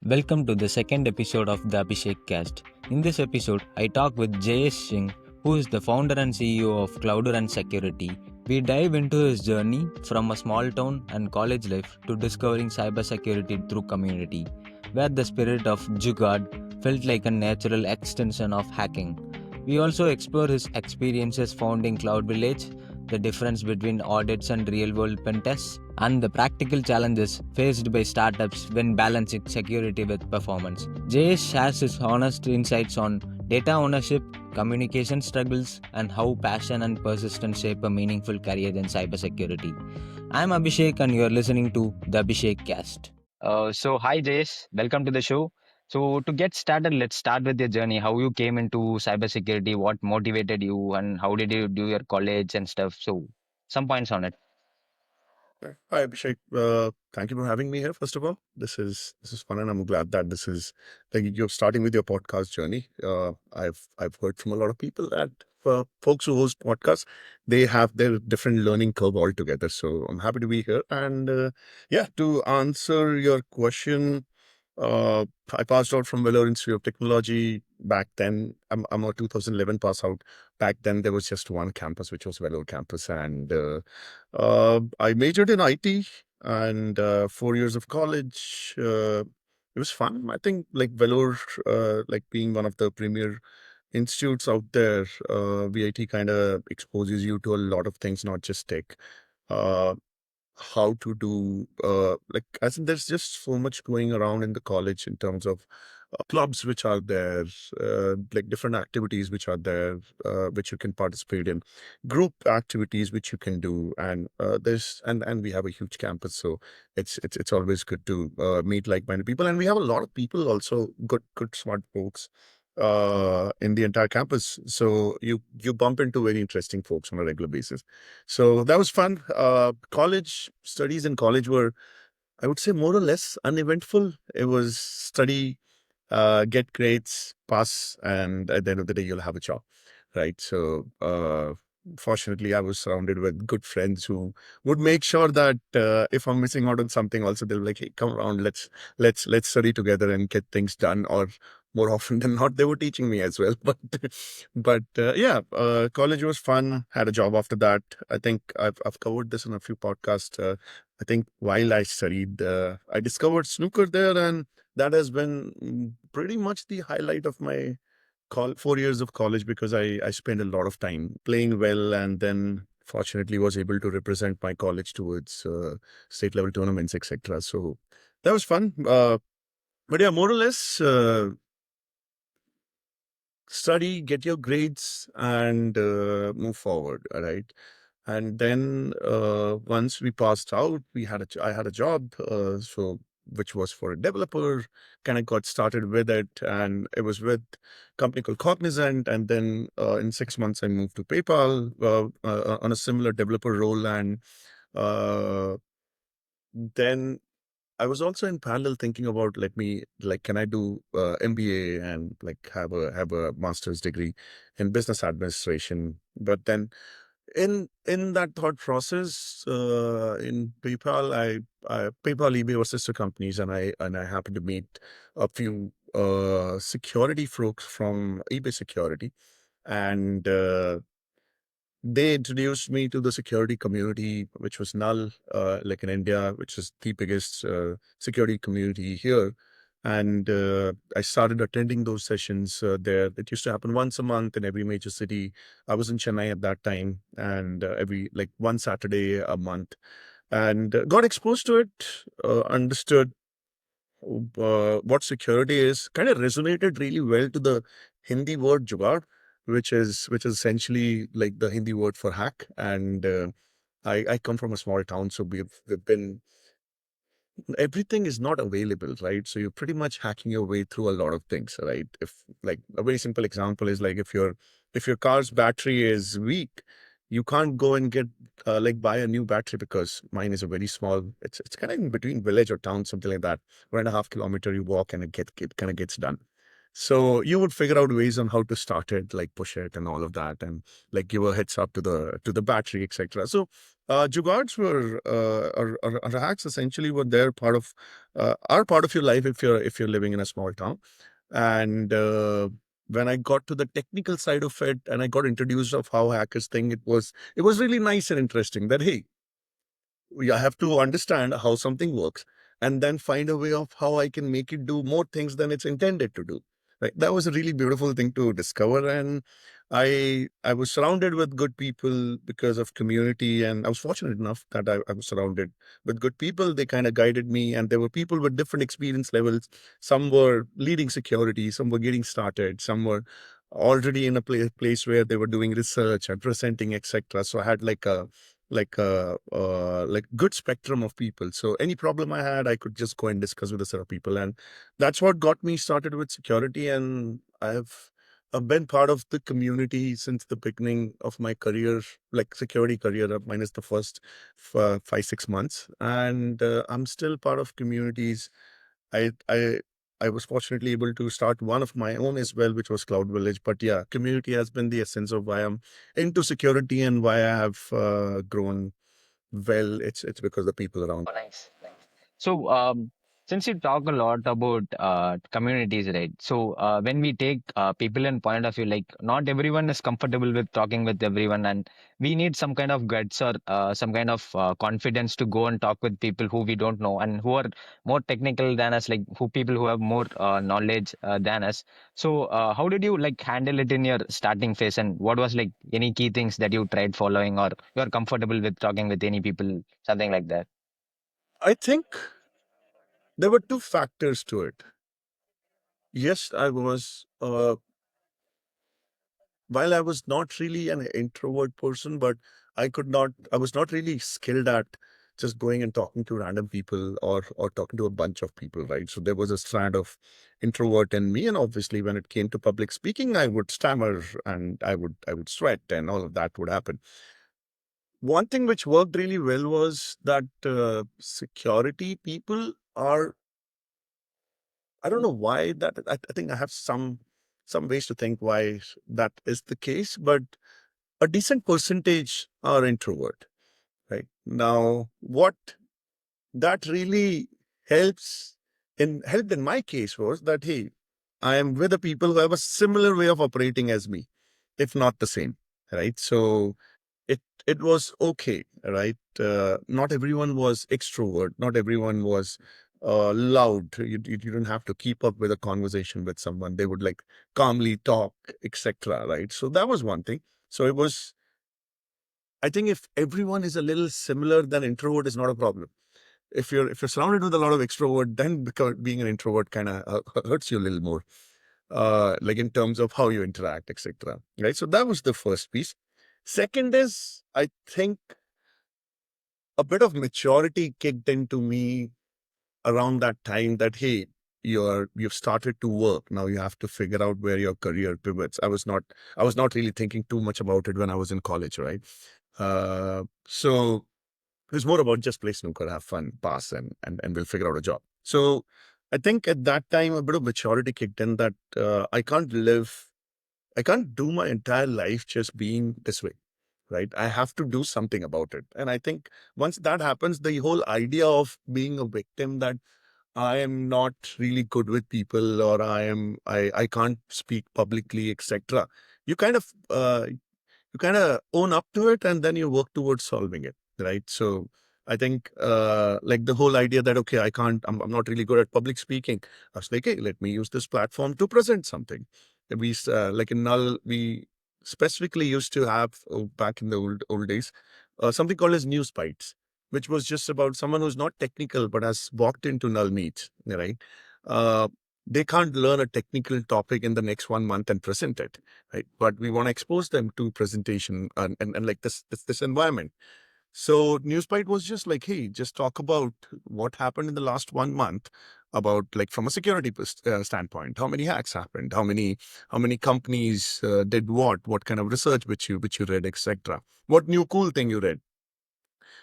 Welcome to the second episode of the Abhisek Cast. In this episode, I talk with Jayesh Singh, who is the founder and CEO of Cloudurance Security. We dive into his journey from a small town and college life to discovering cybersecurity through community, where the spirit of jugaad felt like a natural extension of hacking. We also explore his experiences founding Cloud Village, the difference between audits and real world pentests, and the practical challenges faced by startups when balancing security with performance. Jayesh shares his honest insights on data ownership, communication struggles, and how passion and persistence shape a meaningful career in cybersecurity. I'm Abhishek, and you're listening to the Abhishek Cast. Hi Jayesh, welcome to the show. So, to get started, let's start with your journey. How you came into cybersecurity, what motivated you, and how did you do your college and stuff. So, some points on it. Hi, Abhishek. Thank you for having me here. First of all, this is fun, and I'm glad that this is like you're starting with your podcast journey. I've heard from a lot of people that folks who host podcasts, they have their different learning curve altogether. So I'm happy to be here. And yeah, to answer your question, uh, I passed out from Vellore Institute of Technology back then. I'm a 2011 pass out. Back then, there was just one campus, which was Vellore campus, and I majored in IT and 4 years of college. It was fun. I think like Vellore, like being one of the premier institutes out there, VIT kind of exposes you to a lot of things, not just tech. Uh, how to do like as in there's just so much going around in the college in terms of clubs which are there, like different activities which are there, which you can participate in, group activities which you can do, and and we have a huge campus, so it's always good to meet like-minded people, and we have a lot of people also, good smart folks in the entire campus. So you bump into very interesting folks on a regular basis. So that was fun. College studies in college were, I would say, more or less uneventful. It was study, get grades, pass, and at the end of the day, you'll have a job, right? So, fortunately, I was surrounded with good friends who would make sure that if I'm missing out on something, also they'll be like, "Hey, come around, let's study together and get things done." Or more often than not, they were teaching me as well. But yeah, college was fun. Had a job after that. I think I've covered this in a few podcasts. I think while I studied, I discovered snooker there, and that has been pretty much the highlight of my 4 years of college, because I spent a lot of time playing well, and then fortunately was able to represent my college towards state level tournaments, etc. So that was fun. But yeah, more or less, study, get your grades, and move forward. All right. And then once we passed out, I had a job, so which was for a developer. Kind of got started with it, and it was with a company called Cognizant. And then in 6 months, I moved to PayPal on a similar developer role, and uh, then I was also in parallel thinking about, can I do MBA and like have a master's degree in business administration. But then in that thought process, in PayPal, PayPal, eBay were sister companies, and I happened to meet a few security folks from eBay Security, and they introduced me to the security community, which was Null, like in India, which is the biggest security community here. And I started attending those sessions there. It used to happen once a month in every major city. I was in Chennai at that time, and every like one Saturday a month, and got exposed to it, understood what security is, kind of resonated really well to the Hindi word jugaad, which is essentially like the Hindi word for hack. And I come from a small town, so we've been, everything is not available, right? So you're pretty much hacking your way through a lot of things, right? If like a very simple example is like if your car's battery is weak, you can't go and get like buy a new battery, because mine is a very small. It's kind of in between village or town, something like that. 1.5 kilometer you walk, and it kind of gets done. So you would figure out ways on how to start it, like push it and all of that, and like give a heads up to the battery, etc. So Jugaads or hacks essentially were their part of are part of your life if you're living in a small town. And when I got to the technical side of it, and I got introduced of how hackers think, it was really nice and interesting. That hey, I have to understand how something works and then find a way of how I can make it do more things than it's intended to do. Right. That was a really beautiful thing to discover. And I was surrounded with good people because of community. And I was fortunate enough that I was surrounded with good people. They kind of guided me, and there were people with different experience levels. Some were leading security, some were getting started, some were already in a place where they were doing research and presenting, etc. So I had like good spectrum of people. So any problem I had, I could just go and discuss with a set of people, and that's what got me started with security. And I've been part of the community since the beginning of my career, like security career, minus the first 5 6 months, and I'm still part of communities. I I. I was fortunately able to start one of my own as well, which was Cloud Village. But yeah, community has been the essence of why I'm into security and why I have grown well. It's because the people around. Oh, nice, nice. So, since you talk a lot about communities, right? So, when we take people in point of view, like not everyone is comfortable with talking with everyone, and we need some kind of guts or some kind of confidence to go and talk with people who we don't know and who are more technical than us, like who people who have more knowledge than us. So, how did you like handle it in your starting phase, and what was like any key things that you tried following, or you're comfortable with talking with any people, something like that? I think there were two factors to it. Yes, I was, while I was not really an introvert person, but I was not really skilled at just going and talking to random people or talking to a bunch of people, right? So there was a strand of introvert in me. And obviously when it came to public speaking, I would stammer and I would sweat and all of that would happen. One thing which worked really well was that security people are, I don't know why that, I think I have some ways to think why that is the case, but a decent percentage are introvert, right? Now, what that really helped in my case was that hey, I am with the people who have a similar way of operating as me, if not the same, right? So it was okay, right? Not everyone was extrovert, not everyone was loud. You didn't have to keep up with a conversation with someone. They would like calmly talk, etc., right? So that was one thing. So it was, I think if everyone is a little similar, then introvert is not a problem. If you're surrounded with a lot of extrovert, then being an introvert kind of hurts you a little more, like in terms of how you interact, etc. Right. So that was the first piece. Second is, I think a bit of maturity kicked into me around that time. That hey, you've started to work now. You have to figure out where your career pivots. I was not really thinking too much about it when I was in college, right? So it was more about just play snooker, have fun, pass, and we'll figure out a job. So I think at that time, a bit of maturity kicked in that I can't do my entire life just being this way, right? I have to do something about it. And I think once that happens, the whole idea of being a victim that I am not really good with people or I can't speak publicly, etc. You kind of own up to it and then you work towards solving it, right? So I think like the whole idea that okay, I'm not really good at public speaking. I was like, hey, let me use this platform to present something. And like in Null, we specifically used to have back in the old days something called as news bites, which was just about someone who's not technical but has walked into Null Meets, right? uh, they can't learn a technical topic in the next 1 month and present it, right? But we want to expose them to presentation and like this environment. So Newsbite was just like, hey, just talk about what happened in the last 1 month, about like from a security standpoint, how many hacks happened, how many companies did what kind of research which you read, etc. What new cool thing you read.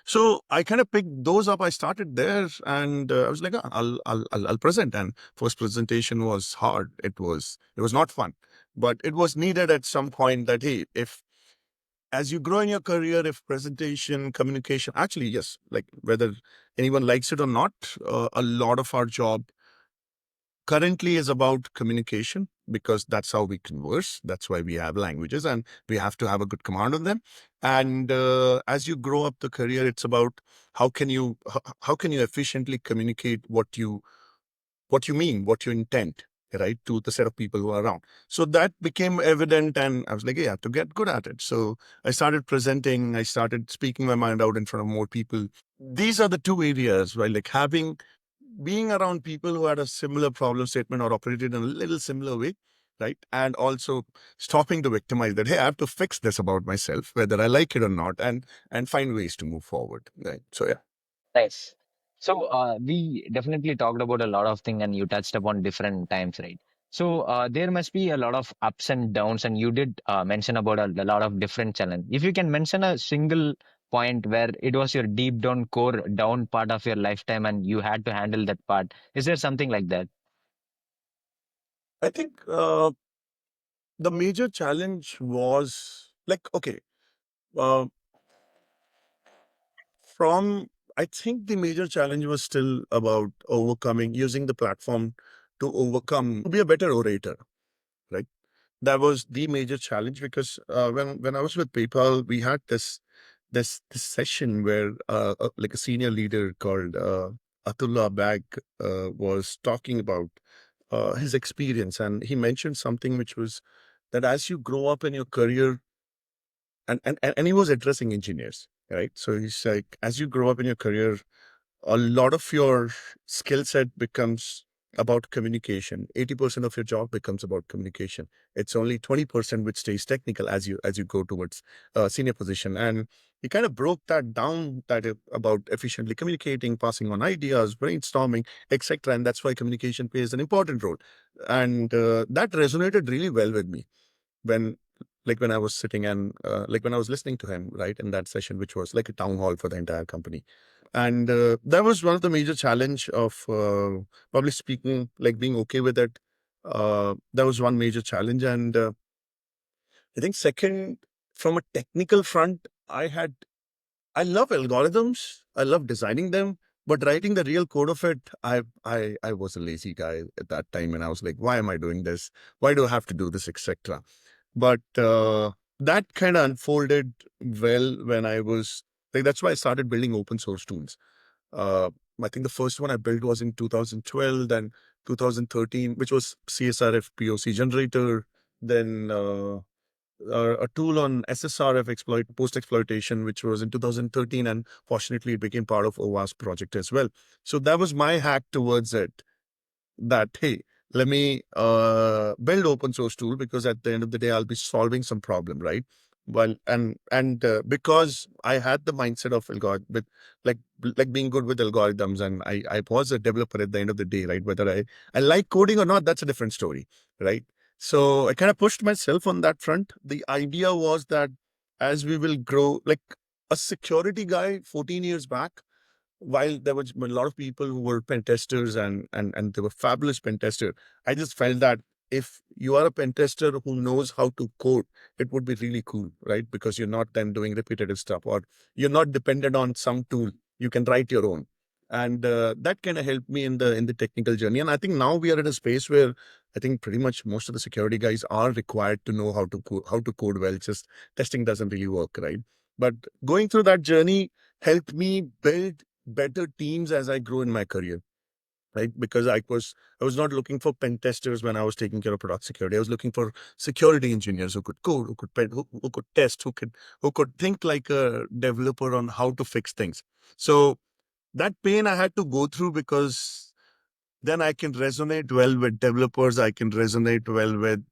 So I kind of picked those up. I started there, and I was like, "Ah, I'll present." And first presentation was hard. It was not fun, but it was needed at some point. That hey, if as you grow in your career, if presentation, communication, actually, yes, like whether anyone likes it or not, a lot of our job currently is about communication because that's how we converse. That's why we have languages and we have to have a good command on them. And as you grow up the career, it's about how can you efficiently communicate what you mean, what you intend, right, to the set of people who are around. So that became evident, and I was like, hey, I have to get good at it. So I started presenting, I started speaking my mind out in front of more people. These are the two areas, right? Like being around people who had a similar problem statement or operated in a little similar way, right? And also stopping to victimize that, hey, I have to fix this about myself, whether I like it or not, and find ways to move forward. Right. So yeah. Nice. So we definitely talked about a lot of things, and you touched upon different times, right? So there must be a lot of ups and downs, and you did mention about a lot of different challenges. If you can mention a single point where it was your deep down core down part of your lifetime, and you had to handle that part, is there something like that? I think the major challenge was like, okay, uh, from I think the major challenge was still about overcoming, using the platform to overcome, to be a better orator, right? That was the major challenge because when I was with PayPal, we had this session where like a senior leader called Atullah Bag was talking about his experience, and he mentioned something which was that as you grow up in your career, and he was addressing engineers, right? So he's like, as you grow up in your career, a lot of your skill set becomes about communication. 80% of your job becomes about communication. It's only 20% which stays technical as you go towards senior position. And he kind of broke that down, about efficiently communicating, passing on ideas, brainstorming, etc. And that's why communication plays an important role. And that resonated really well with me when when I was sitting and when I was listening to him, right, in that session, which was like a town hall for the entire company. And that was one of the major challenge of public speaking, like being okay with it. That was one major challenge. And I think second, from a technical front, I love algorithms. I love designing them, but writing the real code of it, I was a lazy guy at that time, and I was like, why am I doing this? Why do I have to do this, etc. But that kind of unfolded well when I was like, that's why I started building open source tools. Uh, I think the first one I built was in 2012, then 2013, which was CSRF POC generator, then a tool on SSRF post exploitation, which was in 2013, and fortunately it became part of OWASP project as well. So that was my hack towards it, that hey, let me build open source tool, because at the end of the day I'll be solving some problem, right? Well, and because I had the mindset of algorithm with like being good with algorithms, and I was a developer at the end of the day, right? Whether I like coding or not, that's a different story, right? So I kind of pushed myself on that front. The idea was that as we will grow, like a security guy 14 years back, while there was a lot of people who were pen testers, and they were fabulous pen tester, I just felt that if you are a pen tester who knows how to code, it would be really cool, right? Because you're not then doing repetitive stuff, or you're not dependent on some tool. You can write your own, and that kind of helped me in the technical journey. And I think now we are in a space where I think pretty much most of the security guys are required to know how to code well. Just testing doesn't really work, right? But going through that journey helped me build better teams as I grew in my career, right? Because I was not looking for pen testers when I was taking care of product security. I was looking for security engineers who could code, who could test, who could think like a developer on how to fix things. So that pain I had to go through, because then I can resonate well with developers. I can resonate well with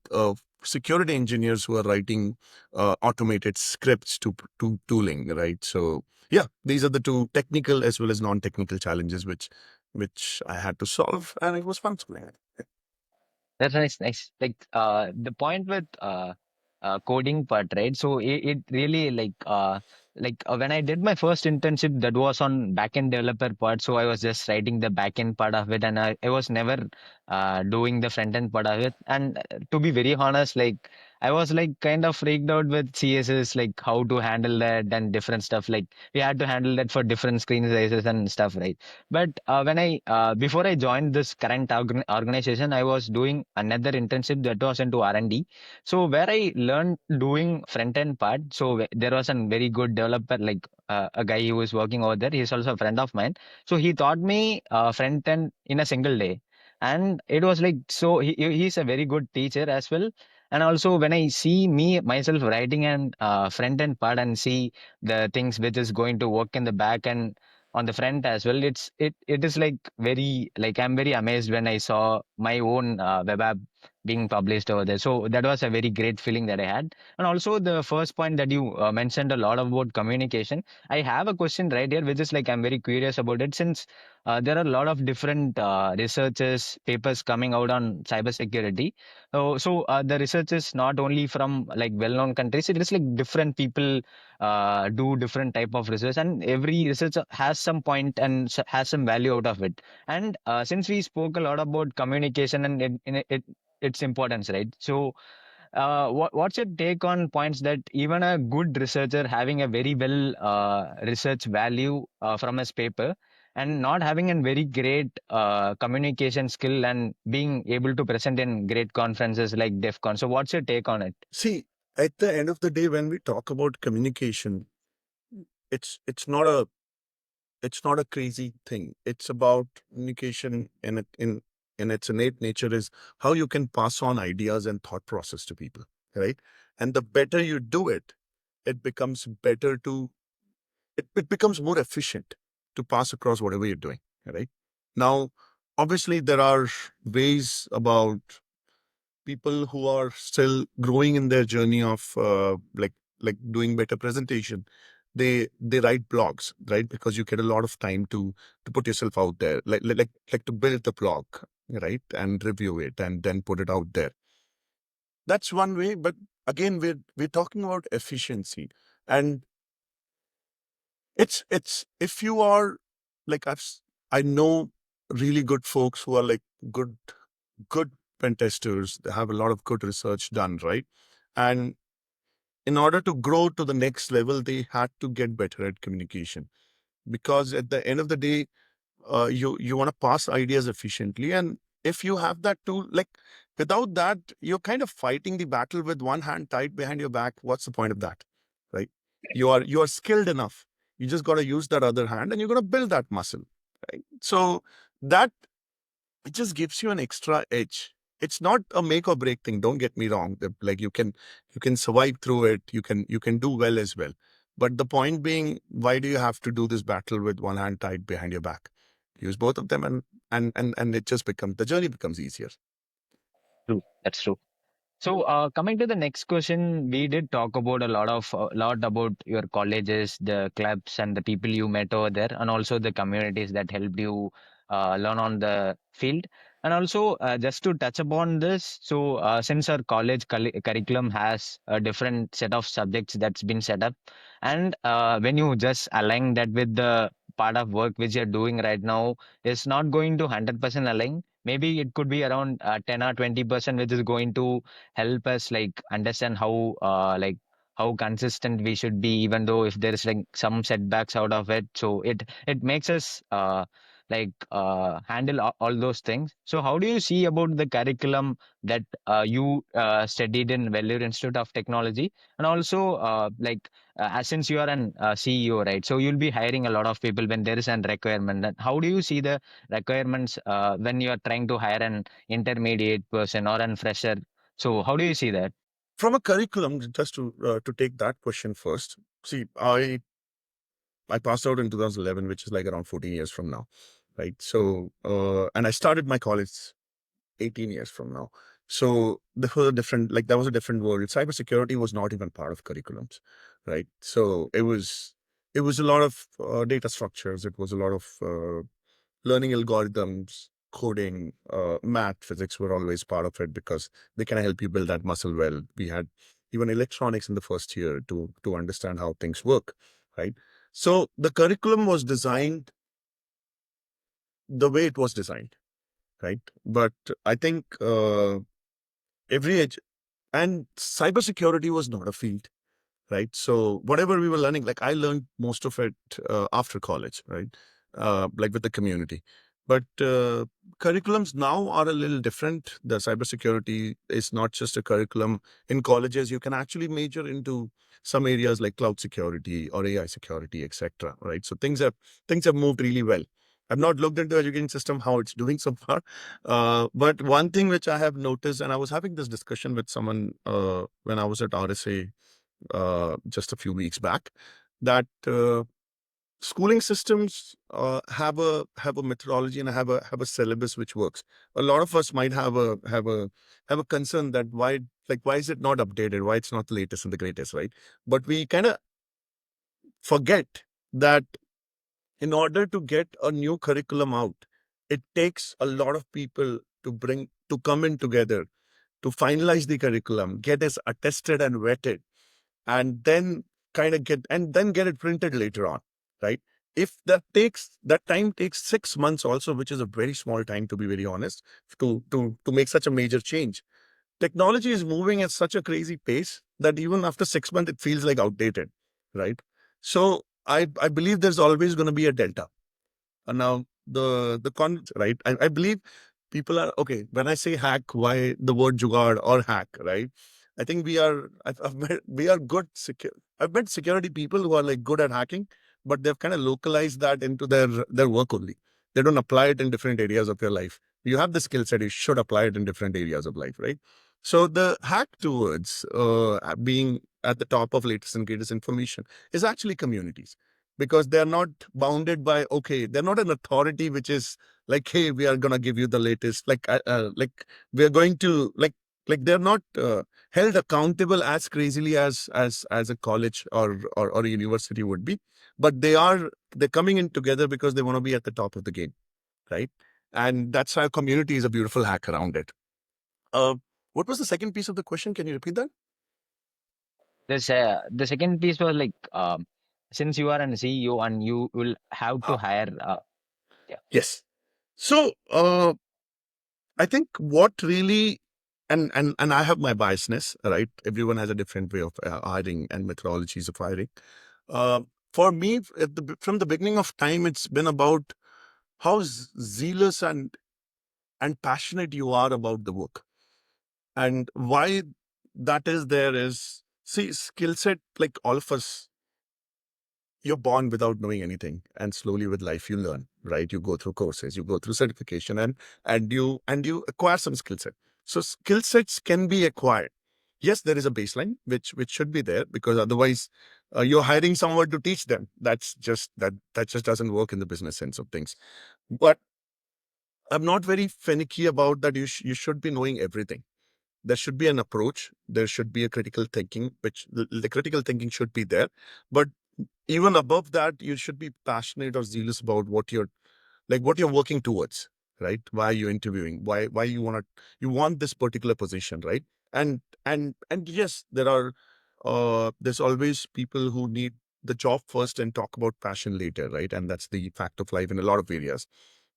security engineers who are writing automated scripts to tooling, right? So yeah, these are the two technical as well as non-technical challenges which I had to solve, and it was fun solving it. That's nice, nice. Like the point with coding part, right? So it really when I did my first internship, that was on backend developer part. So I was just writing the backend part of it, and I was never doing the front end part of it. And to be very honest, like I was like kind of freaked out with CSS, like how to handle that and different stuff. Like we had to handle that for different screen sizes and stuff, right? But when I before I joined this current organization, I was doing another internship that was into R&D. So where I learned doing front end part. So there was a very good developer, like a guy who was working over there. He's also a friend of mine. So he taught me front end in a single day, and it was like so. He's a very good teacher as well. And also when I see me myself writing an front end part and see the things which is going to work in the back and on the front as well, it is like very, like I'm very amazed when I saw my own web app being published over there. So that was a very great feeling that I had. And also the first point that you mentioned a lot about communication, I have a question right here which is like I'm very curious about it, since there are a lot of different researches papers coming out on cybersecurity. So the research is not only from like well-known countries. It is like different people do different type of research, and every research has some point and has some value out of it. And since we spoke a lot about communication and its importance, right? So what's your take on points that even a good researcher having a very well research value from his paper and not having a very great communication skill and being able to present in great conferences like DEF CON? So what's your take on it? See, at the end of the day, when we talk about communication, it's not a crazy thing. It's about communication in its innate nature is how you can pass on ideas and thought process to people, right? And the better you do it, it becomes better to it becomes more efficient to pass across whatever you're doing, right? Now, obviously, there are ways about people who are still growing in their journey of like doing better presentation. They write blogs, right? Because you get a lot of time to put yourself out there, like to build the blog, right, and review it and then put it out there. That's one way, but again, we're talking about efficiency, and it's if you are like I know really good folks who are like good pen testers. They have a lot of good research done, right? And in order to grow to the next level, they had to get better at communication, because at the end of the day, you want to pass ideas efficiently. And if you have that tool, like without that, you're kind of fighting the battle with one hand tied behind your back. What's the point of that, right? You are skilled enough. You just got to use that other hand, and you're going to build that muscle, right? So that it just gives you an extra edge. It's not a make or break thing. Don't get me wrong. Like you can survive through it. You can do well as well. But the point being, why do you have to do this battle with one hand tied behind your back? Use both of them, and it just becomes the journey becomes easier. True, that's true. So, coming to the next question, we did talk about a lot about your colleges, the clubs, and the people you met over there, and also the communities that helped you learn on the field. And also, just to touch upon this, so since our college curriculum has a different set of subjects that's been set up, and when you just align that with the part of work which you're doing right now, is not going to 100% align. Maybe it could be around 10 or 20%, which is going to help us like understand how consistent we should be, even though if there is like some setbacks out of it. So it makes us handle all those things. So how do you see about the curriculum that you studied in Vellore Institute of Technology? And also since you are an CEO, right, so you'll be hiring a lot of people when there is an requirement. And how do you see the requirements when you are trying to hire an intermediate person or an fresher? So how do you see that? From a curriculum, just to take that question first. See, I passed out in 2011, which is like around 14 years from now, right? So, and I started my college 18 years from now. So that was a different world. Cybersecurity was not even part of curriculums, right? So it was a lot of data structures. It was a lot of learning algorithms, coding, math, physics were always part of it, because they can help you build that muscle well. We had even electronics in the first year to understand how things work, right? So the curriculum was designed the way it was designed, right? But I think every age, And cybersecurity was not a field, right? So whatever we were learning, like I learned most of it after college, right? Like with the community. But curriculums now are a little different. The cybersecurity is not just a curriculum in colleges. You can actually major into some areas like cloud security or AI security, etc. Right? So things have moved really well. I've not looked into education system how it's doing so far, but one thing which I have noticed, and I was having this discussion with someone when I was at RSA just a few weeks back, that schooling systems have a methodology and have a syllabus which works. A lot of us might have a concern that why is it not updated? Why it's not the latest and the greatest, right? But we kind of forget that in order to get a new curriculum out, it takes a lot of people to come in together to finalize the curriculum, get us attested and vetted, and then get it printed later on, right? If that time takes 6 months also, which is a very small time, to be very honest, to make such a major change. Technology is moving at such a crazy pace that even after 6 months it feels like outdated, right? So I believe there's always going to be a delta. And now the right? I believe people are okay. When I say hack, why the word jugaad or hack, right? I think I've met, we are good secure. I've met security people who are like good at hacking, but they've kind of localized that into their work only. They don't apply it in different areas of your life. You have the skill set, you should apply it in different areas of life, right? So the hack towards being at the top of latest and greatest information is actually communities, because they're not bounded by, okay, they're not an authority which is like, hey, we are going to give you the latest, like we're going to like they're not held accountable as crazily as a college or a university would be, but they're coming in together because they want to be at the top of the game, right? And that's how community is a beautiful hack around it. uh what was the second piece of the question? Can you repeat that? The second piece was like, since you are an CEO and you will have to Ah, hire, yeah, yes. So I think what really, and I have my biasness, right? Everyone has a different way of hiring and methodologies of hiring. Uh, for me, from the beginning of time, it's been about how zealous and passionate you are about the work, and why that is there is, see, skill set, like all of us, you're born without knowing anything, and slowly with life you learn, right? You go through courses, you go through certification, and you acquire some skill set. So skill sets can be acquired. Yes, there is a baseline which should be there, because otherwise you're hiring someone to teach them. That just doesn't work in the business sense of things. But I'm not very finicky about that. You should be knowing everything. There should be an approach, there should be a critical thinking, which the critical thinking should be there. But even above that, you should be passionate or zealous about what you're working towards, right? Why are you interviewing? Why you want this particular position, right? And yes, there's always people who need the job first and talk about passion later, right? And that's the fact of life in a lot of areas.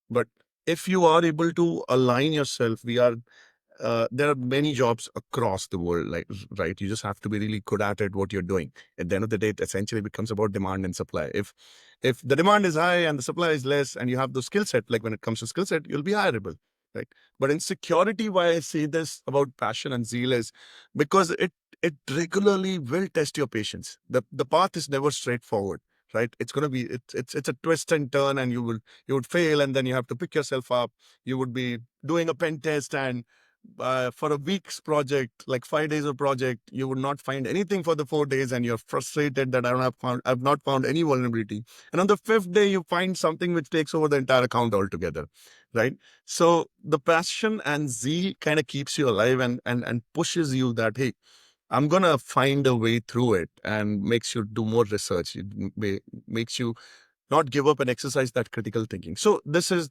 But if you are able to align yourself, there are many jobs across the world, like, right? You just have to be really good at it, what you're doing. At the end of the day, it essentially becomes about demand and supply. If the demand is high and the supply is less, and you have the skill set, like when it comes to skill set, you'll be hireable, right? But in security, why I say this about passion and zeal is because it regularly will test your patience. The path is never straightforward, right? It's going to be it's a twist and turn, and you would fail, and then you have to pick yourself up. You would be doing a pen test, and for a week's project, like 5 days of project, you would not find anything for the 4 days, and you're frustrated that I've not found any vulnerability. And on the fifth day, you find something which takes over the entire account altogether, right? So the passion and zeal kind of keeps you alive, and pushes you that, hey, I'm gonna find a way through it, and makes you do more research. Makes you not give up and exercise that critical thinking. So this is,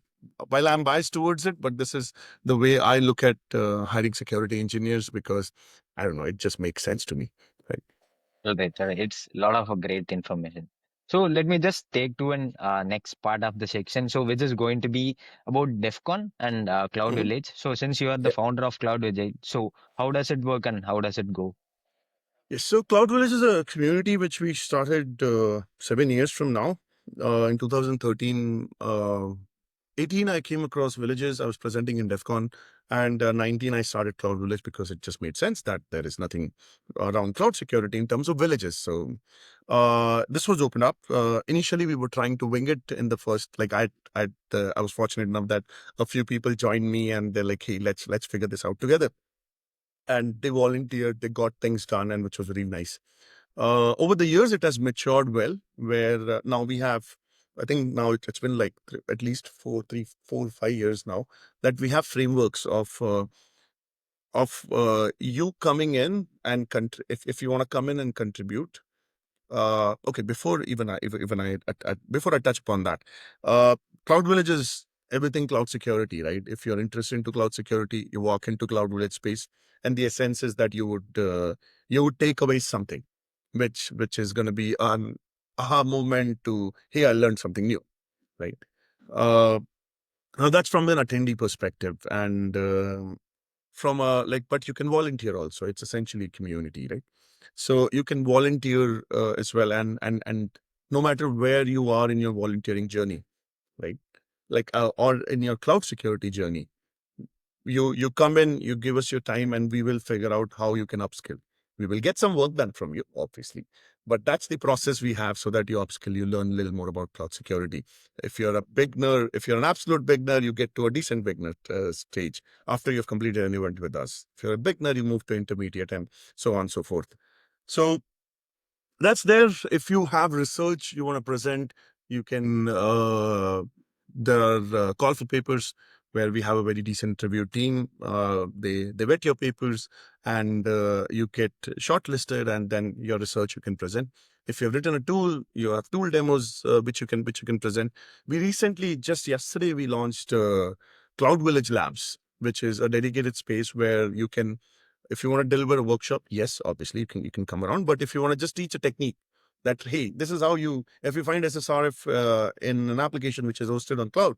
while I'm biased towards it, but this is the way I look at hiring security engineers, because I don't know, it just makes sense to me. Right? all right, all right. It's a lot of great information. So let me just take to an next part of the section. So which is going to be about DEFCON and Cloud Mhm. Village. So since you are the Yeah. founder of Cloud Village, so how does it work and how does it go? Yes. So Cloud Village is a community which we started 7 years from now. In 2013, 18, I came across villages. I was presenting in DEF CON, and 19, I started Cloud Village because it just made sense that there is nothing around cloud security in terms of villages. So this was opened up. Initially, we were trying to wing it in the first. Like I was fortunate enough that a few people joined me, and they're like, "Hey, let's figure this out together." And they volunteered, they got things done, and which was really nice. Over the years, it has matured well, where now we have, I think now it's been like at least 5 years now that we have frameworks of you coming in and if you want to come in and contribute. Okay, before even I, even I, before I touch upon that, Cloud Village is everything cloud security, right? If you're interested into cloud security, you walk into Cloud Village space, and the essence is that you would take away something, which is going to be an aha moment to, hey, I learned something new, right? Uh, Now that's from an attendee perspective, and from a like, but you can volunteer also. It's essentially a community, right? So you can volunteer as well, and no matter where you are in your volunteering journey, right? Like or in your cloud security journey, you come in, you give us your time, and we will figure out how you can upskill. We will get some work done from you, obviously, but that's the process we have so that you upskill, you learn a little more about cloud security. If you're a beginner, if you're an absolute beginner, you get to a decent beginner stage after you've completed an event with us. If you're a beginner, you move to intermediate, and so on and so forth. So that's there. If you have research you want to present, you can there are call for papers where we have a very decent review team. They vet your papers, and you get shortlisted, and then your research you can present. If you've written a tool, you have tool demos which you can present. We recently, just yesterday, we launched Cloud Village Labs, which is a dedicated space where you can, if you want to deliver a workshop, yes, obviously you can come around. But if you want to just teach a technique that, hey, this is how you, if you find SSRF in an application which is hosted on cloud,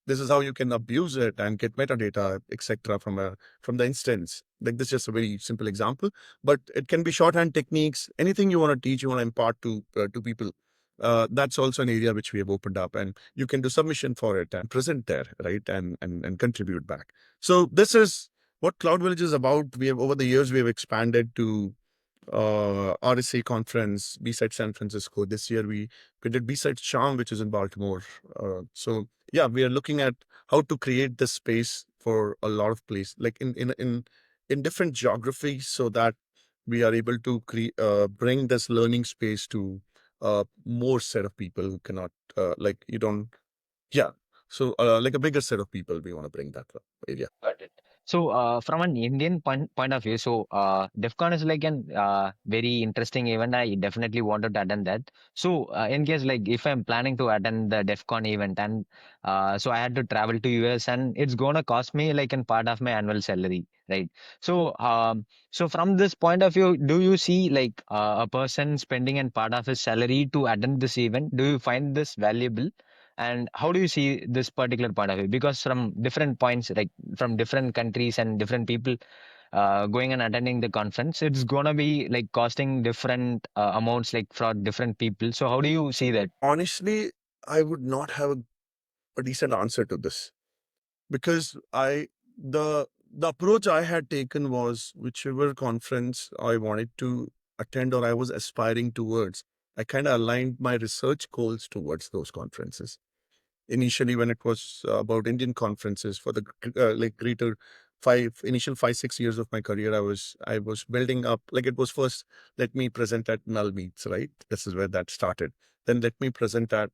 this is how you can abuse it and get metadata, etc., from the instance. Like, this is just a very simple example, but it can be shorthand techniques. Anything you want to teach, you want to impart to people. That's also an area which we have opened up, and you can do submission for it and present there, right, and contribute back. So this is what Cloud Village is about. We have, over the years, we have expanded to RSA conference, B-Side San Francisco. This year we did B-Side Charm, which is in Baltimore. So yeah, we are looking at how to create this space for a lot of places, like in different geographies, so that we are able to bring this learning space to more set of people who cannot, like, you don't, yeah. So like a bigger set of people, we want to bring that area. Got it. So, from an Indian point of view, so DEFCON is like an very interesting event. I definitely wanted to attend that. So, in case like if I'm planning to attend the DEFCON event, and so I had to travel to US, and it's gonna cost me like in part of my annual salary, right? So, so from this point of view, do you see like a person spending in part of his salary to attend this event? Do you find this valuable? And how do you see this particular point of view? Because from different points, like from different countries and different people going and attending the conference, it's gonna be like costing different amounts like for different people. So how do you see that? Honestly, I would not have a decent answer to this, because the approach I had taken was, whichever conference I wanted to attend or I was aspiring towards, I kind of aligned my research goals towards those conferences. Initially, when it was about Indian conferences for the like greater initial 5 6 years of my career, I was building up, like, it was first, let me present at null meets, right? This is where that started. Then let me present at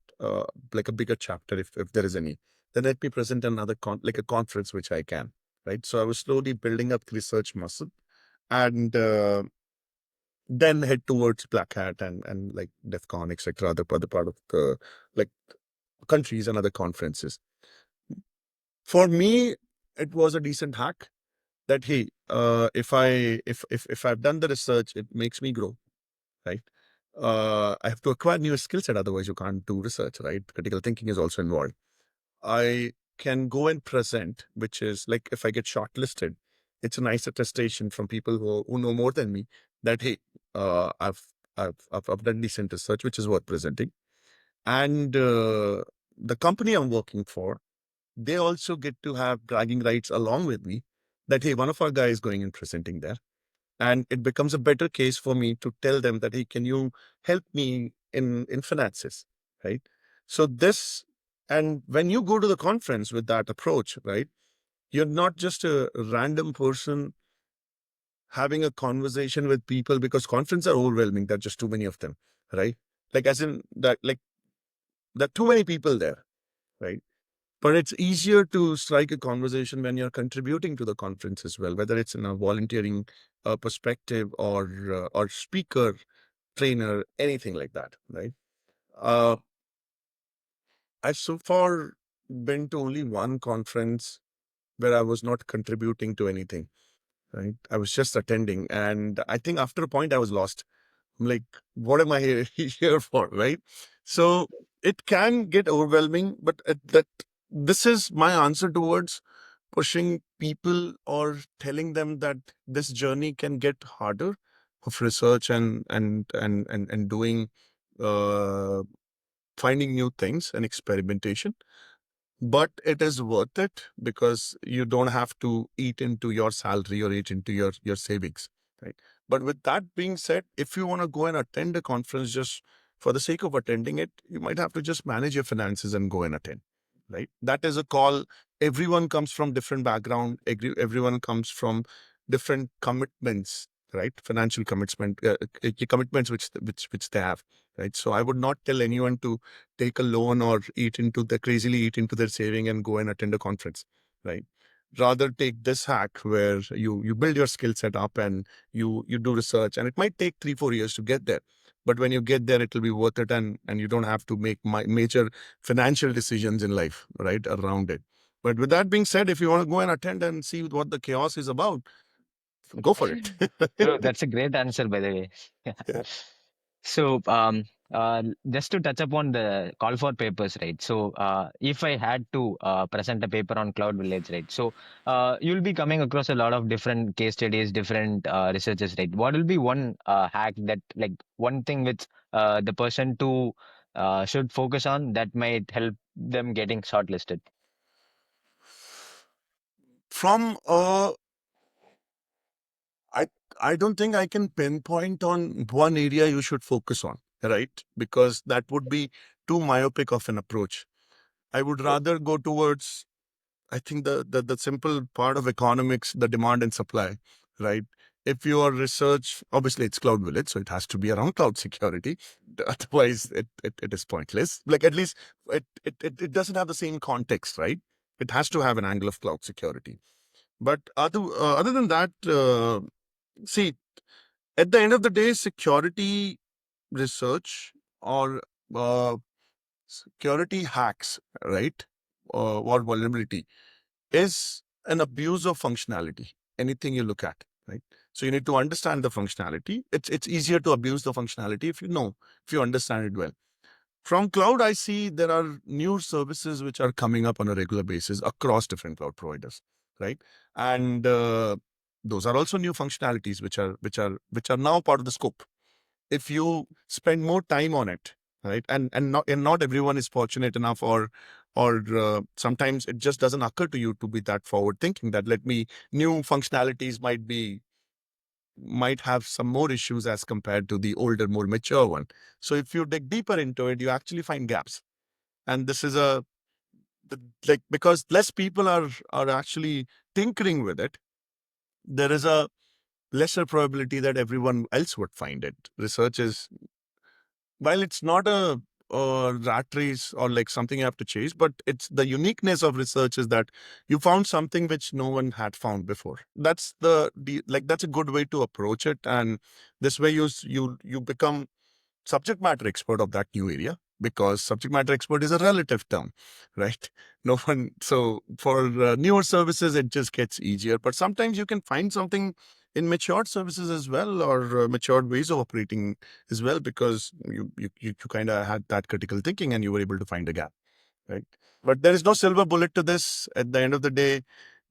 like a bigger chapter, if there is any. Then let me present another like a conference which I can, right? So I was slowly building up the research muscle, and then head towards Black Hat and like DEF CON, etc., other part of the, like, countries and other conferences. For me, it was a decent hack that, hey, if I've done the research, it makes me grow, right? I have to acquire new skill set. Otherwise, you can't do research, right? Critical thinking is also involved. I can go and present, which is like if I get shortlisted, it's a nice attestation from people who know more than me that, hey, I've done decent research, which is worth presenting. And the company I'm working for, they also get to have bragging rights along with me that, hey, one of our guys is going and presenting there. And it becomes a better case for me to tell them that, hey, can you help me in finances, right? So this, and when you go to the conference with that approach, right, you're not just a random person having a conversation with people, because conferences are overwhelming. There are just too many of them, right? Like as in that, like there are too many people there, right? But it's easier to strike a conversation when you're contributing to the conference as well, whether it's in a volunteering perspective or speaker, trainer, anything like that, right? Uh, I've so far been to only one conference where I was not contributing to anything, right? I was just attending, and I think after a point I was lost. I'm like, what am I here for, right? So it can get overwhelming, but that this is my answer towards pushing people or telling them that this journey can get harder of research and doing uh, finding new things and experimentation, but it is worth it because you don't have to eat into your salary or eat into your savings, right? But with that being said, if you want to go and attend a conference just for the sake of attending it, you might have to just manage your finances and go and attend, right? That is a call. Everyone comes from different background. Everyone comes from different commitments, right? Financial commitments which they have, right? So I would not tell anyone to take a loan or crazily eat into their saving and go and attend a conference, right? Rather take this hack where you build your skill set up and you do research, and it might take 3-4 years to get there, but when you get there, it'll be worth it, and you don't have to make major financial decisions in life, right, around it. But with that being said, if you want to go and attend and see what the chaos is about, go for it. Bro, that's a great answer, by the way. Yeah. So, just to touch upon the call for papers, right? So, if I had to present a paper on Cloud Village, right? So, you'll be coming across a lot of different case studies, different researches, right? What will be one hack that, like, one thing which the person to should focus on that might help them getting shortlisted? From I I don't think I can pinpoint on one area you should focus on, right? Because that would be too myopic of an approach. I would rather go towards, I think the simple part of economics, the demand and supply, right? If your research, obviously it's Cloud Village, so it has to be around cloud security. Otherwise, it is pointless. Like at least it doesn't have the same context, right? It has to have an angle of cloud security. But other than that, see, at the end of the day, security research or uh, security hacks, right, or vulnerability is an abuse of functionality. Anything you look at, right? So you need to understand the functionality. It's easier to abuse the functionality if you understand it well. From cloud, I see there are new services which are coming up on a regular basis across different cloud providers, right? And those are also new functionalities which are now part of the scope. If you spend more time on it, right, and not everyone is fortunate enough, or sometimes it just doesn't occur to you to be that forward thinking that let me new functionalities might have some more issues as compared to the older, more mature one. So if you dig deeper into it, you actually find gaps. And this is like, because less people are actually tinkering with it, there is a lesser probability that everyone else would find it. Research is, while it's not a rat race or like something you have to chase, but it's the uniqueness of research is that you found something which no one had found before. That's like that's a good way to approach it, and this way you become subject matter expert of that new area, because subject matter expert is a relative term, right? No one. So for newer services, it just gets easier, but sometimes you can find something in matured services as well, or matured ways of operating as well, because you kind of had that critical thinking and you were able to find a gap, right? But there is no silver bullet to this. At the end of the day,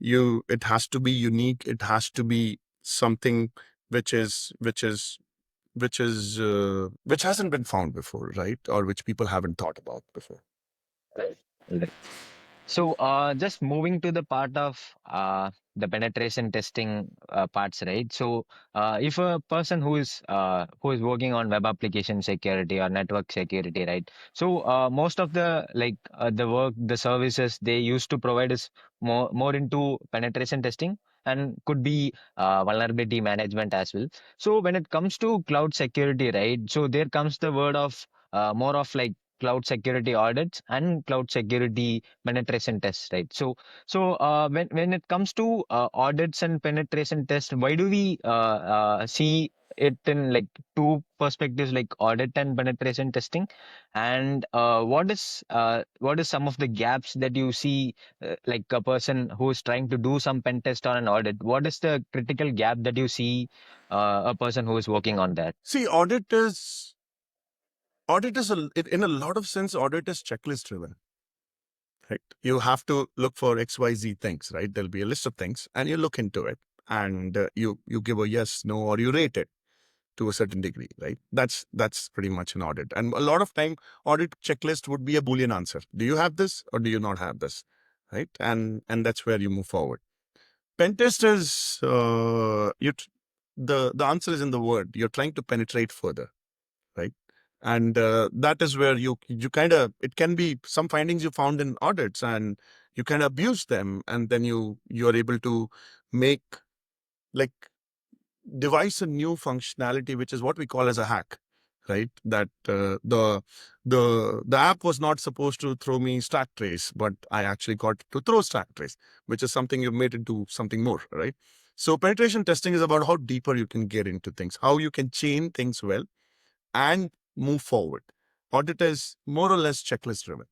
it has to be unique. It has to be something which is which is which hasn't been found before, right? Or which people haven't thought about before. Right. So, just moving to the part of the penetration testing parts, right? So, if a person who is working on web application security or network security, right? So, most of the the work, the services they used to provide is more into penetration testing and could be vulnerability management as well. So, when it comes to cloud security, right? So, there comes the word of more of like cloud security audits and cloud security penetration tests, right? So when it comes to audits and penetration tests, why do we see it in like two perspectives, like audit and penetration testing? And what is some of the gaps that you see, like a person who is trying to do some pen test or an audit? What is the critical gap that you see a person who is working on that? See, audit is in a lot of sense, audit is checklist driven, right? You have to look for XYZ things, right? There'll be a list of things and you look into it, and you give a yes, no, or you rate it to a certain degree, right? That's pretty much an audit. And a lot of time, audit checklist would be a Boolean answer. Do you have this or do you not have this, right? And that's where you move forward. Pen test is the answer is in the word. You're trying to penetrate further, right? And that is where you kind of, it can be some findings you found in audits, and you kind of abuse them, and then you're able to make, like, devise a new functionality, which is what we call as a hack, right? That the app was not supposed to throw me stack trace, but I actually got to throw stack trace, which is something you've made into something more, right? So penetration testing is about how deeper you can get into things, how you can chain things well and move forward. Audit is more or less checklist driven.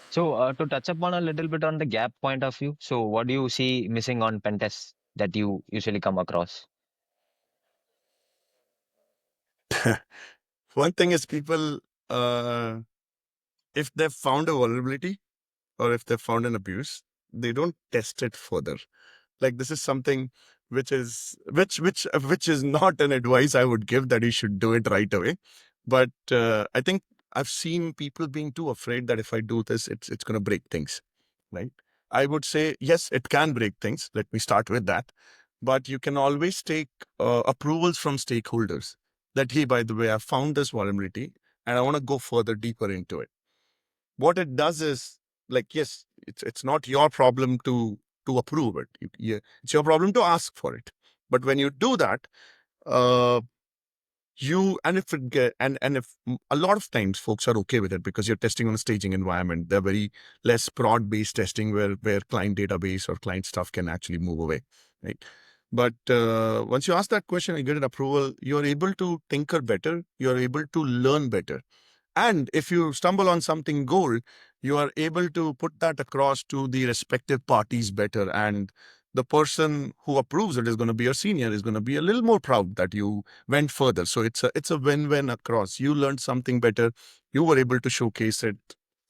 So, to touch upon a little bit on the gap point of view, so what do you see missing on pen tests that you usually come across? One thing is people, uh, if they've found a vulnerability or if they've found an abuse, they don't test it further. Like, this is something which is not an advice I would give, that you should do it right away. But I think I've seen people being too afraid that if I do this, it's going to break things, right? I would say yes, it can break things. Let me start with that. But you can always take approvals from stakeholders that, hey, by the way, I found this vulnerability and I want to go further deeper into it. What it does is, like, yes, it's not your problem to approve it. It's your problem to ask for it. But when you do that, uh, you and if it get, and if a lot of times folks are okay with it, because you're testing on a staging environment, they're very less prod based testing, where client database or client stuff can actually move away, right? But once you ask that question and get an approval, you're able to tinker better, you're able to learn better, and if you stumble on something gold, you are able to put that across to the respective parties better. And the person who approves it is going to be your senior, is going to be a little more proud that you went further. So it's a win-win across. You learned something better. You were able to showcase it,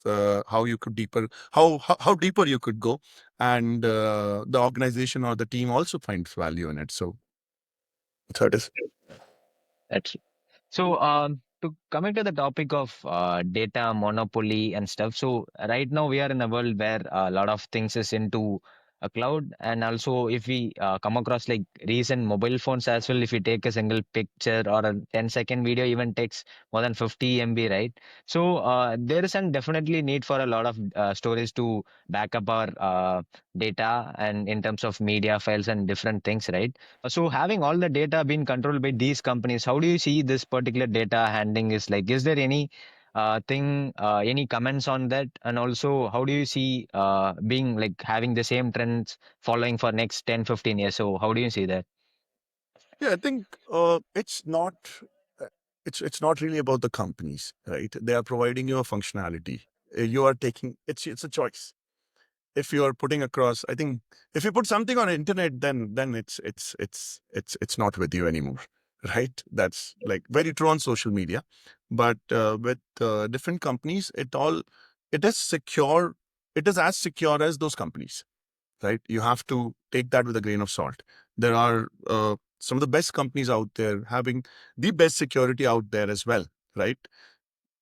how you could deeper, how deeper you could go. And the organization or the team also finds value in it. So third is, That's So, to coming to the topic of data monopoly and stuff. So, right now we are in a world where a lot of things is into a cloud, and also if we come across like recent mobile phones as well, if we take a single picture or a 10-second video, even takes more than 50 MB, right? So, there is an definitely need for a lot of storage to back up our data and in terms of media files and different things, right? So having all the data being controlled by these companies, how do you see this particular data handling is like? Is there any any comments on that? And also, how do you see being like having the same trends following for next 10, 15 years? So how do you see that? yeah, I think uh, it's not really about the companies, right? They are providing you a functionality. You are taking, it's a choice. if you are putting across, I think if you put something on internet, then it's not with you anymore, right? That's like very true on social media, but with different companies, it is secure. It is as secure as those companies, right? You have to take that with a grain of salt. There are some of the best companies out there having the best security out there as well, right?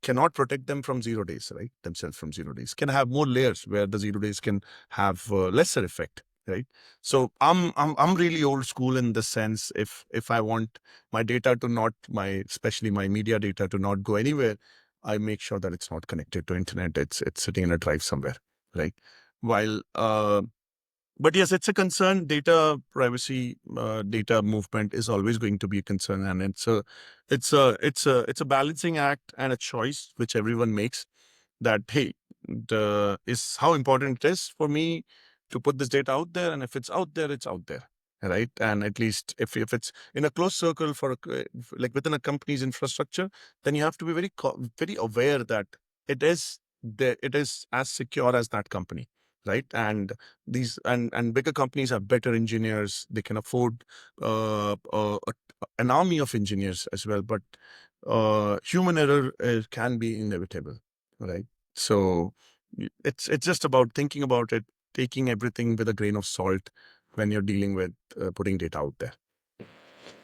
Cannot protect them from 0 days, right? Themselves from 0 days. Can have more layers where the 0 days can have lesser effect, right? So I'm really old school in the sense. If I want my data to not especially my media data to not go anywhere, I make sure that it's not connected to internet. It's sitting in a drive somewhere, right? While but yes, it's a concern. Data privacy, data movement is always going to be a concern, and it's a balancing act and a choice which everyone makes. That hey, the is how important it is for me to put this data out there, and if it's out there, it's out there, right? And at least if it's in a close circle like within a company's infrastructure, then you have to be very aware that it is as secure as that company, right? And these and bigger companies have better engineers. They can afford an army of engineers as well, but human error can be inevitable, right? So it's just about thinking about it, taking everything with a grain of salt when you're dealing with putting data out there.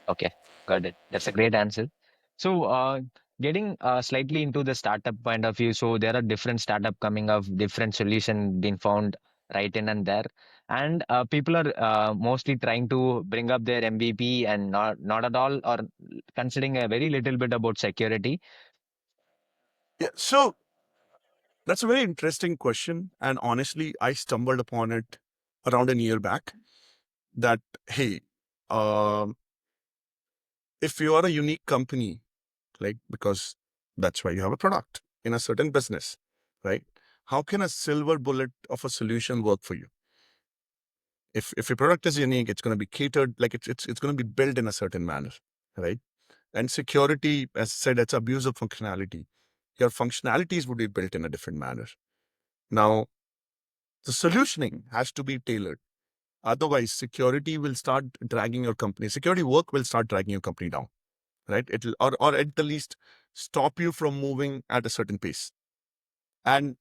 Okay, got it. That's a great answer. So, getting slightly into the startup point of view, so there are different startup coming up, different solution being found right in and there, and people are mostly trying to bring up their MVP and not at all, or considering a very little bit about security. Yeah, so that's a very interesting question, and honestly, I stumbled upon it around a year back. That hey, um, if you are a unique company, like because that's why you have a product in a certain business, right? How can a silver bullet of a solution work for you? If your product is unique, it's going to be catered, like it's going to be built in a certain manner, right? And security, as I said, it's abuse of functionality. Your functionalities would be built in a different manner. Now, the solutioning has to be tailored. Otherwise, security will start dragging your company. Security work will start dragging your company down, right? It'll or at the least stop you from moving at a certain pace. And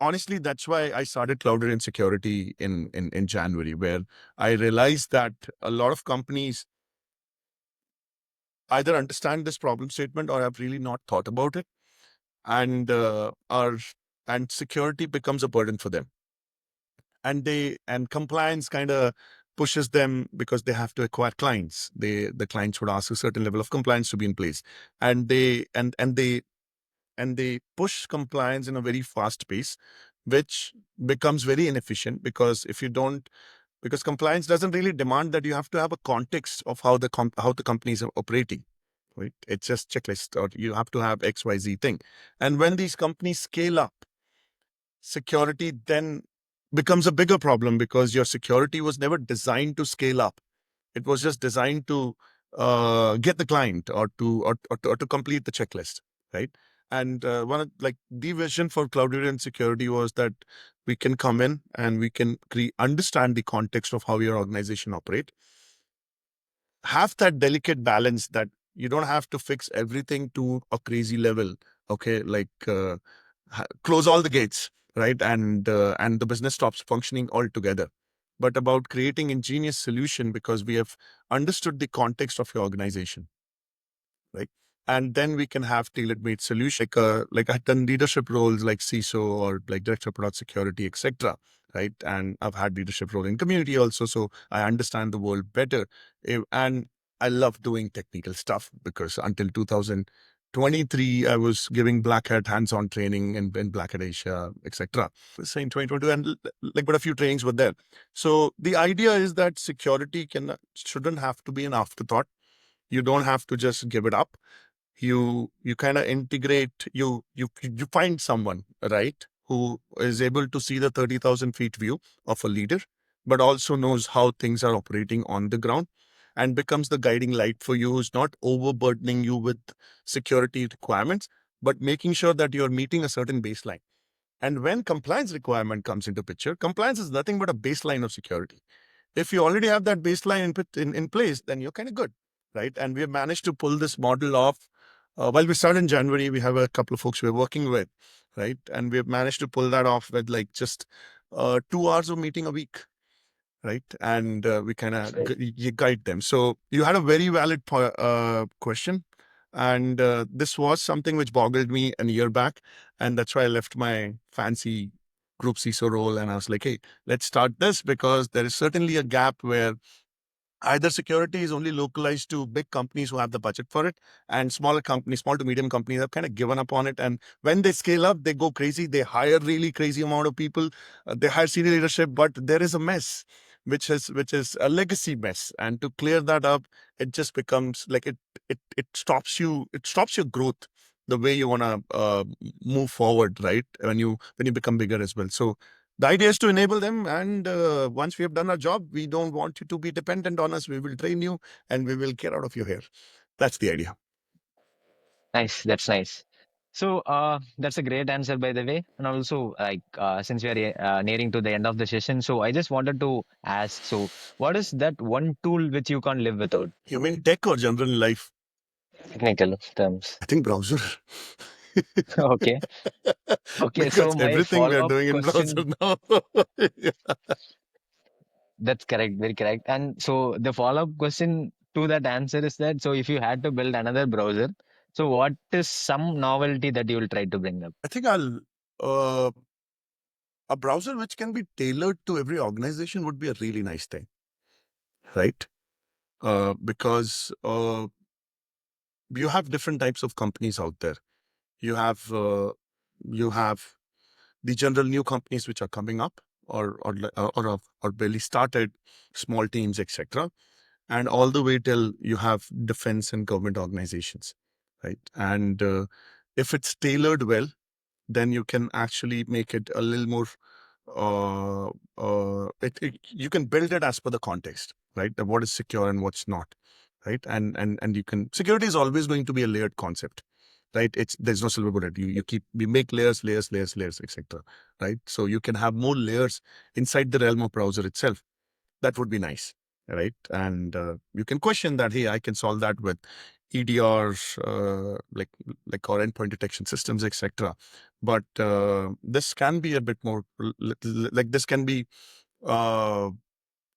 honestly, that's why I started Cloudurance Security in January, where I realized that a lot of companies either understand this problem statement or have really not thought about it, and are and security becomes a burden for them, and compliance kind of pushes them because they have to acquire clients. The clients would ask a certain level of compliance to be in place, and they push compliance in a very fast pace, which becomes very inefficient because if you don't because compliance doesn't really demand that you have to have a context of how the companies are operating, right? It's just checklist, or you have to have XYZ thing. And when these companies scale up, security then becomes a bigger problem because your security was never designed to scale up. It was just designed to get the client or to complete the checklist, right? And one of like the vision for Cloudurance Security was that we can come in and we can understand the context of how your organization operate, have that delicate balance that you don't have to fix everything to a crazy level. Okay, like close all the gates, right? And the business stops functioning altogether. But about creating ingenious solution because we have understood the context of your organization, right? And then we can have tailor-made solution. Like I've done leadership roles like CISO or like director of product security, etc. Right, and I've had leadership role in community also, so I understand the world better. And I love doing technical stuff because until 2023, I was giving Black Hat hands-on training in Black Hat Asia, etc. Saying 2022, and like, but a few trainings were there. So the idea is that security shouldn't have to be an afterthought. You don't have to just give it up. You kind of integrate. You find someone, right, who is able to see the 30,000 feet view of a leader, but also knows how things are operating on the ground, and becomes the guiding light for you, who's not overburdening you with security requirements, but making sure that you're meeting a certain baseline. And when compliance requirement comes into picture, compliance is nothing but a baseline of security. If you already have that baseline in place, then you're kind of good, right? And we have managed to pull this model off. While we started in January, we have a couple of folks we're working with, right? And we have managed to pull that off with like just 2 hours of meeting a week, right? And we kind of you guide them. So you had a very valid question. And this was something which boggled me a year back. And that's why I left my fancy group CISO role. And I was like, hey, let's start this because there is certainly a gap where either security is only localized to big companies who have the budget for it, and smaller companies, small to medium companies, have kind of given up on it. And when they scale up, they go crazy. They hire really crazy amount of people. They hire senior leadership, but there is a mess, which is a legacy mess. And to clear that up, it just becomes like it stops you. It stops your growth. The way you want to move forward, right? When you become bigger as well. So the idea is to enable them, and once we have done our job, we don't want you to be dependent on us. We will train you, and we will get out of your hair. That's the idea. Nice, that's nice. So that's a great answer, by the way. And also, like since we are nearing to the end of the session, so I just wanted to ask, so what is that one tool which you can't live without? You mean tech or general life? Technical terms. I think browser. Okay. Okay, so Because my everything we are follow-up doing in browser question, now. Yeah. that's correct, very correct. And so the follow-up question to that answer is that, so if you had to build another browser, so what is some novelty that you will try to bring up? I think I'll uh, a browser which can be tailored to every organization would be a really nice thing, right? Because you have different types of companies out there. You have you have the general new companies which are coming up or barely started, small teams, etc., and all the way till you have defense and government organizations, right? And if it's tailored well, then you can actually make it a little more. You can build it as per the context, right? What is secure and what's not, right? And you can security is always going to be a layered concept, right? There's no silver bullet. We make layers, etc. Right? So you can have more layers inside the realm of browser itself. That would be nice, right? And you can question that. Hey, I can solve that with EDRs, like our endpoint detection systems, etc. But this can be a bit more like this can be uh,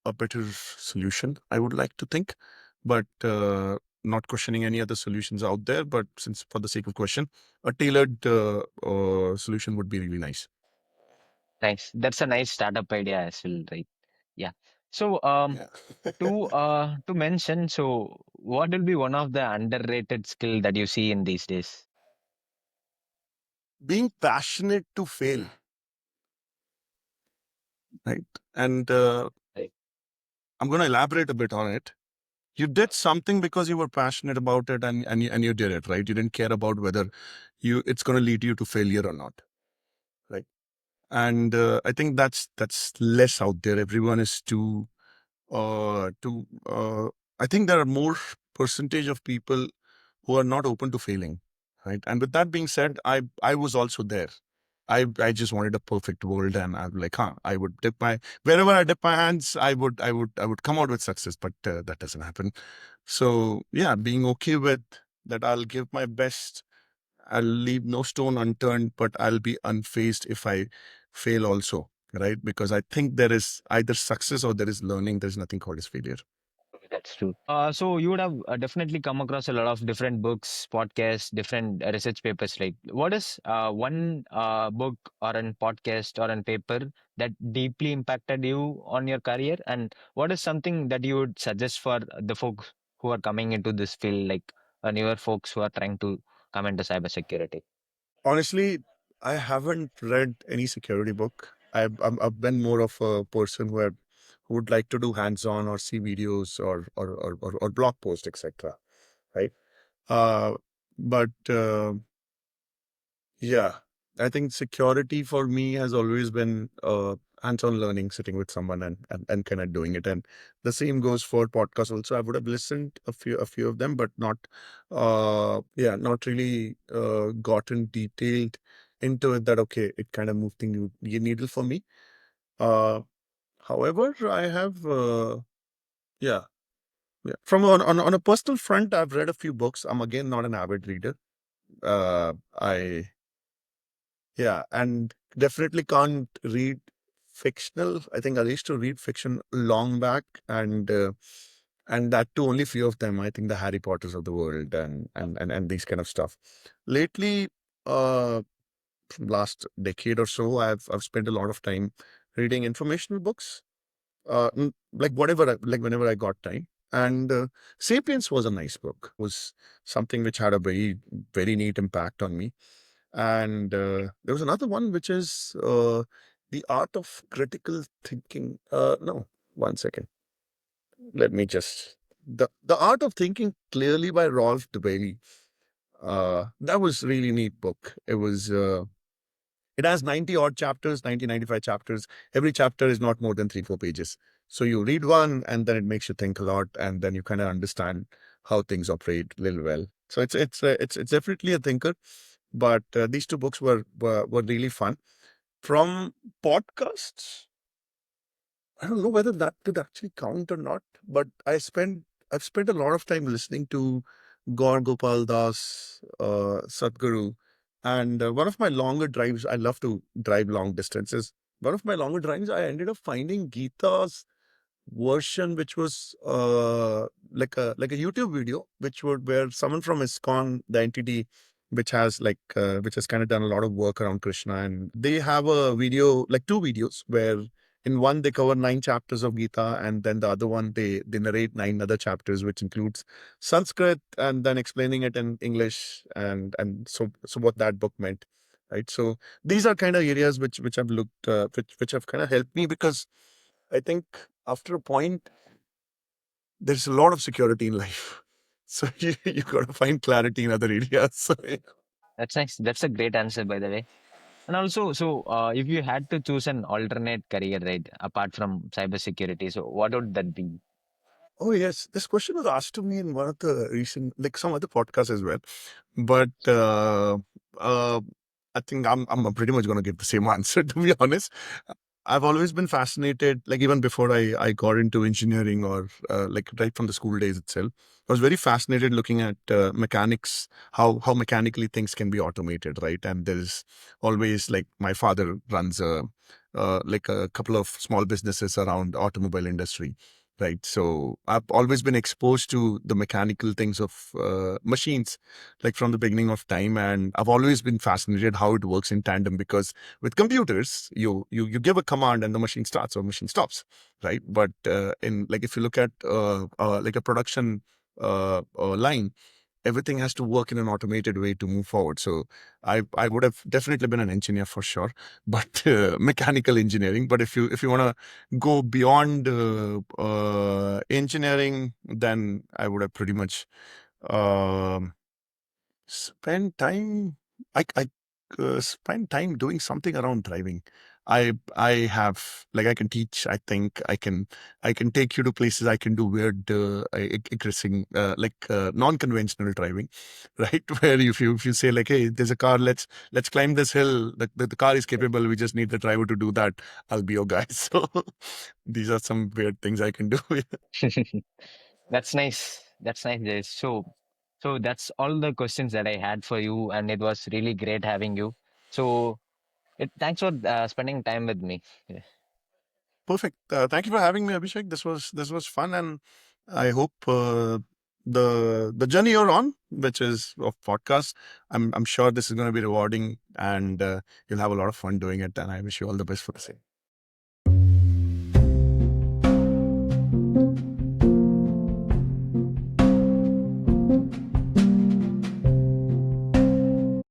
a better solution, I would like to think, but not questioning any other solutions out there. But since for the sake of question, a tailored solution would be really nice. Nice. That's a nice startup idea as well, right? Yeah. So Yeah. to mention, so what will be one of the underrated skill that you see in these days? Being passionate to fail, right? And Right. I'm going to elaborate a bit on it. You did something because you were passionate about it, and you did it, right? You didn't care about whether it's going to lead you to failure or not, right? And I think that's less out there. Everyone is too. I think there are more percentage of people who are not open to failing, right? And with that being said, I was also there. I just wanted a perfect world, and I'm like, I would dip my wherever I dip my hands, I would come out with success, but that doesn't happen. So yeah, being okay with that, I'll give my best. I'll leave no stone unturned, but I'll be unfazed if I fail also, right? Because I think there is either success or there is learning. There's nothing called as failure. That's true. So you would have definitely come across a lot of different books, podcasts, different research papers. Like, what is one book or an podcast or an paper that deeply impacted you on your career, and what is something that you would suggest for the folks who are coming into this field, like newer folks who are trying to come into cybersecurity? Honestly, I haven't read any security book. I've been more of a person who would like to do hands-on or see videos or blog posts, etc. Right? Uh, but yeah, I think security for me has always been hands-on learning, sitting with someone and kind of doing it. And the same goes for podcasts also. I would have listened a few of them, but not not really gotten detailed into it that okay, it kind of moved the needle for me. Uh, However, I have yeah. Yeah. From on a personal front, I've read a few books. I'm again not an avid reader. I Yeah, and definitely can't read fictional. I think I used to read fiction long back, and that too only few of them. I think the Harry Potters of the world and these kind of stuff. Lately, uh, last decade or so, I've spent a lot of time reading informational books. Like like whenever I got time. And Sapiens was a nice book. Was something which had a very neat impact on me. And there was another one which is The Art of Critical Thinking. No, one second. Let me just The Art of Thinking Clearly by Rolf DeBailey. That was really neat book. It has 90 odd chapters, 95 chapters. Every chapter is not more than 3-4 pages. So you read one and then it makes you think a lot, and then you kind of understand how things operate a little well. So it's definitely a thinker. But these two books were really fun. From podcasts, I don't know whether that could actually count or not, but I've spent a lot of time listening to Gaur Gopal Das, Sadhguru, and one of my longer drives. I love to drive long distances. One of my longer drives, I ended up finding Gita's version, which was like a YouTube video, which would where someone from ISKCON, the entity which has kind of done a lot of work around Krishna, and they have a video, like two videos, where in one they cover 9 chapters of Gita, and then the other one they narrate 9 other chapters, which includes Sanskrit, and then explaining it in English, and so what that book meant, right? So these are kind of areas which I've looked which have kind of helped me, because I think after a point, there's a lot of security in life. So you got to find clarity in other areas. So, yeah. That's nice. That's a great answer, by the way. And also, if you had to choose an alternate career, right, apart from cybersecurity, so what would that be? Oh, yes. This question was asked to me in one of the recent, like some other podcasts as well. But uh, I think I'm pretty much going to give the same answer, to be honest. I've always been fascinated, like even before I got into engineering, or like right from the school days itself. I was very fascinated looking at mechanics, how mechanically things can be automated, right? And there's always, like, my father runs like a couple of small businesses around automobile industry, right? So I've always been exposed to the mechanical things of machines, like from the beginning of time, and I've always been fascinated how it works in tandem, because with computers, you give a command and the machine starts or machine stops, right? But in like if you look at like a production line, everything has to work in an automated way to move forward. So I would have definitely been an engineer for sure, but mechanical engineering. But if you want to go beyond engineering, then I would have pretty much um spend time. I spend time doing something around driving. I have, like, I can teach. I think I can take you to places. I can do weird, interesting, non-conventional driving, right? Where if you say, like, hey, there's a car, let's climb this hill. The car is capable. We just need the driver to do that. I'll be your guy. So these are some weird things I can do. That's nice. That's nice, Jayesh. So that's all the questions that I had for you, and it was really great having you. So, thanks for spending time with me. Yeah. Perfect. Thank you for having me, Abhishek. This was fun, and I hope the journey you're on, which is of podcast, I'm sure this is going to be rewarding, and you'll have a lot of fun doing it. And I wish you all the best for the same.